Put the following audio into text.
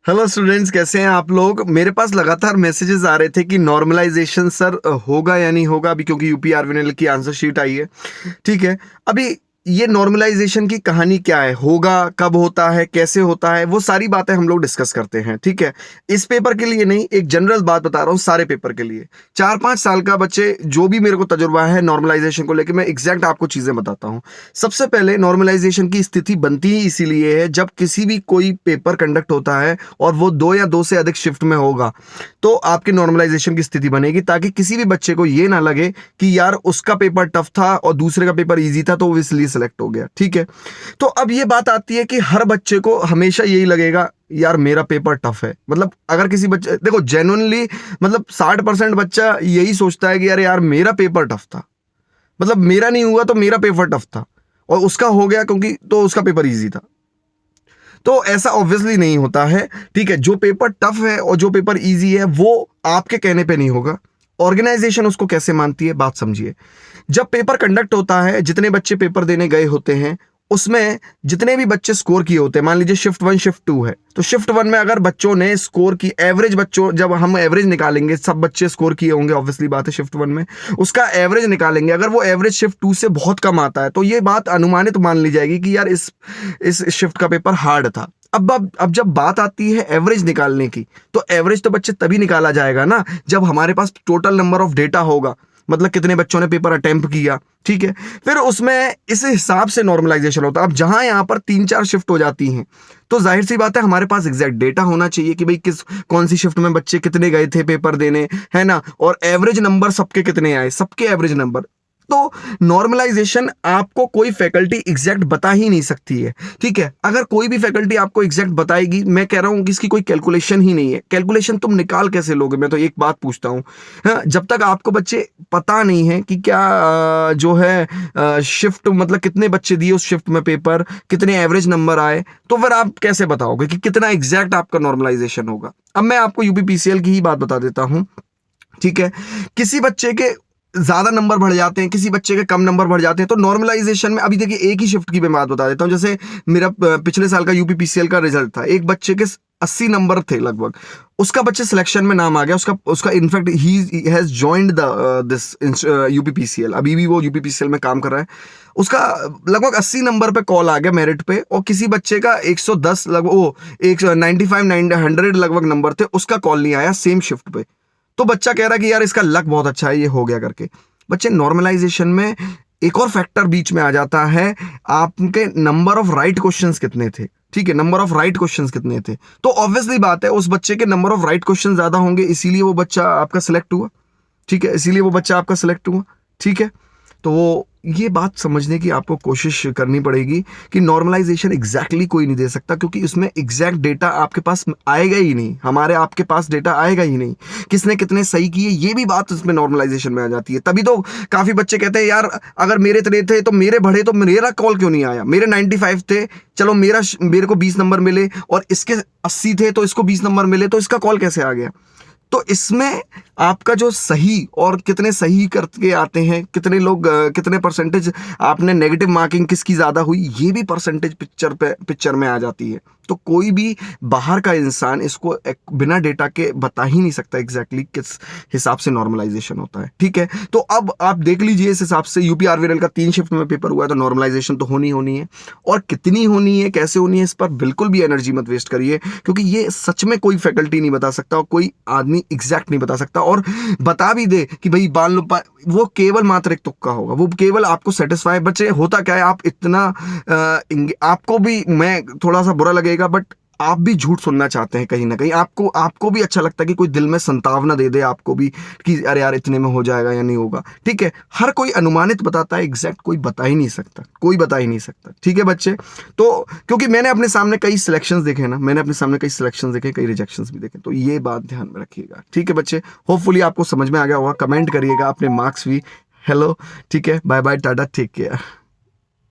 Hello students, कैसे हैं आप लोग। मेरे पास लगातार मैसेजेस आ रहे थे कि नॉर्मलाइजेशन सर होगा या नहीं होगा, अभी क्योंकि यूपी आरवीएनएल की आंसर शीट आई है। ठीक है, अभी ये नॉर्मलाइजेशन की कहानी क्या है, होगा, कब होता है, कैसे होता है, वो सारी बातें हम लोग डिस्कस करते हैं। ठीक है, इस पेपर के लिए नहीं, एक जनरल बात बता रहा हूँ सारे पेपर के लिए। 4-5 साल का बच्चे जो भी मेरे को तजुर्बा है नॉर्मलाइजेशन को लेकर, मैं एग्जैक्ट आपको चीजें बताता हूँ। सबसे पहले नॉर्मलाइजेशन की स्थिति बनती ही इसीलिए है जब किसी भी कोई पेपर कंडक्ट होता है और वो 2 या 2 से अधिक शिफ्ट में होगा, तो आपकी नॉर्मलाइजेशन की स्थिति बनेगी, ताकि किसी भी बच्चे को ये ना लगे कि यार उसका पेपर टफ था और दूसरे का पेपर इजी था तो वो इसलिए सेलेक्ट हो गया। ठीक है, तो अब ये बात आती है कि हर बच्चे को हमेशा यही लगेगा यार मेरा पेपर टफ है। मतलब अगर किसी बच्चे, देखो जेन्युइनली, मतलब 60% बच्चा यही सोचता है कि यार यार मेरा पेपर टफ था, मतलब मेरा नहीं हुआ तो मेरा पेपर टफ था, और उसका हो गया क्योंकि तो उसका पेपर इजी था। तो ऐसा ऑब्वियसली नहीं होता है। ठीक है, जो पेपर टफ है और जो पेपर इजी है वो आपके कहने पे नहीं होगा, ऑर्गेनाइजेशन उसको कैसे मानती है, बात समझिए। जब पेपर कंडक्ट होता है, जितने बच्चे पेपर देने गए होते हैं उसमें जितने भी बच्चे स्कोर किए होते हैं, मान लीजिए शिफ्ट 1 शिफ्ट 2 है, तो शिफ्ट 1 में अगर बच्चों ने स्कोर की एवरेज, बच्चों जब हम एवरेज निकालेंगे, सब बच्चे स्कोर किए होंगे ऑब्वियसली बात है शिफ्ट 1 में, उसका एवरेज निकालेंगे, अगर वो एवरेज शिफ्ट 2 से बहुत कम आता है तो ये बात अनुमानित मान ली जाएगी कि यार इस शिफ्ट का पेपर हार्ड था। अब जब बात आती है एवरेज निकालने की, तो एवरेज तो बच्चे तभी निकाला जाएगा ना जब हमारे पास टोटल नंबर ऑफ डेटा होगा, मतलब कितने बच्चों ने पेपर अटेम्प्ट किया। ठीक है, फिर उसमें इस हिसाब से नॉर्मलाइजेशन होता है। अब जहां यहां पर 3-4 शिफ्ट हो जाती हैं तो जाहिर सी बात है हमारे पास एग्जैक्ट डेटा होना चाहिए कि भाई कौन सी शिफ्ट में बच्चे कितने गए थे पेपर देने, है ना, और एवरेज नंबर सबके कितने आए, सबके एवरेज नंबर। तो नॉर्मलाइजेशन आपको कोई फैकल्टी एग्जैक्ट बता ही नहीं सकती है। ठीक है, अगर कोई भी फैकल्टी आपको एग्जैक्ट बताएगी, मैं कह रहा हूं कि इसकी कोई कैलकुलेशन ही नहीं है। कैलकुलेशन तुम निकाल कैसे लोगे, मैं तो एक बात पूछता हूं। हाँ, जब तक आपको बच्चे पता नहीं है कि क्या जो है शिफ्ट, मतलब कितने बच्चे दिए उस शिफ्ट में पेपर, कितने एवरेज नंबर आए, तो फिर आप कैसे बताओगे कि कितना एग्जैक्ट आपका नॉर्मलाइजेशन होगा। अब मैं आपको यूपीपीसीएल की ही बात बता देता हूं। ठीक है, किसी बच्चे के ज्यादा नंबर बढ़ जाते हैं, किसी बच्चे के कम नंबर बढ़ जाते हैं, तो नॉर्मलाइजेशन में, अभी देखिए एक ही शिफ्ट की मैं बात बता देता हूं। जैसे मेरा पिछले साल का यूपीपीसीएल का रिजल्ट था, एक बच्चे के 80 नंबर थे लगभग, उसका बच्चे सिलेक्शन में नाम आ गया, उसका उसका in fact he has joined the this UPPCL, अभी भी वो यूपीपीसीएल में काम कर रहा है। उसका लगभग 80 नंबर पे कॉल आ गया मेरिट पे, और किसी बच्चे का 110 लगभग, वो 195-900 लगभग नंबर थे, उसका कॉल नहीं आया सेम शिफ्ट पे। तो बच्चा कह रहा है कि यार इसका लक बहुत अच्छा है, ये हो गया करके। बच्चे नॉर्मलाइजेशन में एक और फैक्टर बीच में आ जाता है, आपके नंबर ऑफ राइट क्वेश्चंस कितने थे। ठीक है, नंबर ऑफ राइट क्वेश्चंस कितने थे, तो ऑब्वियसली बात है उस बच्चे के नंबर ऑफ राइट क्वेश्चन ज्यादा होंगे, इसीलिए वो बच्चा आपका सिलेक्ट हुआ। ठीक है, इसीलिए वो बच्चा आपका सिलेक्ट हुआ। ठीक है, तो वो ये बात समझने की आपको कोशिश करनी पड़ेगी कि नॉर्मलाइजेशन एग्जैक्टली कोई नहीं दे सकता, क्योंकि इसमें एग्जैक्ट डेटा आपके पास आएगा ही नहीं, हमारे आपके पास डेटा आएगा ही नहीं, किसने कितने सही किए, ये भी बात इसमें नॉर्मलाइजेशन में आ जाती है। तभी तो काफी बच्चे कहते हैं यार अगर मेरे इतने थे तो मेरे बढ़े, तो मेरा कॉल क्यों नहीं आया, मेरे 95 थे, चलो मेरे को 20 नंबर मिले, और इसके 80 थे तो इसको 20 नंबर मिले, तो इसका कॉल कैसे आ गया। तो इसमें आपका जो सही और कितने सही करके आते हैं, कितने लोग कितने परसेंटेज आपने नेगेटिव मार्किंग किसकी ज्यादा हुई, ये भी परसेंटेज पिक्चर में आ जाती है। तो कोई भी बाहर का इंसान इसको बिना डेटा के बता ही नहीं सकता एग्जैक्टली किस हिसाब से नॉर्मलाइजेशन होता है। ठीक है, तो अब आप देख लीजिए इस हिसाब से यूपी आरवीएनएल का 3 शिफ्ट में पेपर हुआ है, तो नॉर्मलाइजेशन तो होनी है, और कितनी होनी है, कैसे होनी है, इस पर बिल्कुल भी एनर्जी मत वेस्ट करिए, क्योंकि ये सच में कोई फैकल्टी नहीं बता सकता और कोई आदमी एग्जैक्ट नहीं बता सकता। और बता भी दे कि भाई मान लो, वो केवल मात्र एक तुक्का होगा, वो केवल आपको सेटिस्फाई। बच्चे होता क्या है, आप इतना आपको भी, मैं थोड़ा सा बुरा लगेगा बट आप भी झूठ सुनना चाहते हैं कहीं ना कहीं, आपको भी अच्छा लगता है कि कोई दिल में संतावना दे दे आपको भी कि अरे यार इतने में हो जाएगा या नहीं होगा। ठीक है, हर कोई अनुमानित बताता है, एग्जैक्ट कोई बता ही नहीं सकता, कोई बता ही नहीं सकता। ठीक है बच्चे, तो क्योंकि मैंने अपने सामने कई सिलेक्शंस देखे ना, मैंने अपने सामने कई सिलेक्शंस देखे, कई रिजेक्शंस भी देखे, तो ये बात ध्यान में रखिएगा। ठीक है बच्चे, होपफुली आपको समझ में आ गया होगा, कमेंट करिएगा अपने मार्क्स भी। हेलो, ठीक है, बाय बाय, टाटा, टेक केयर।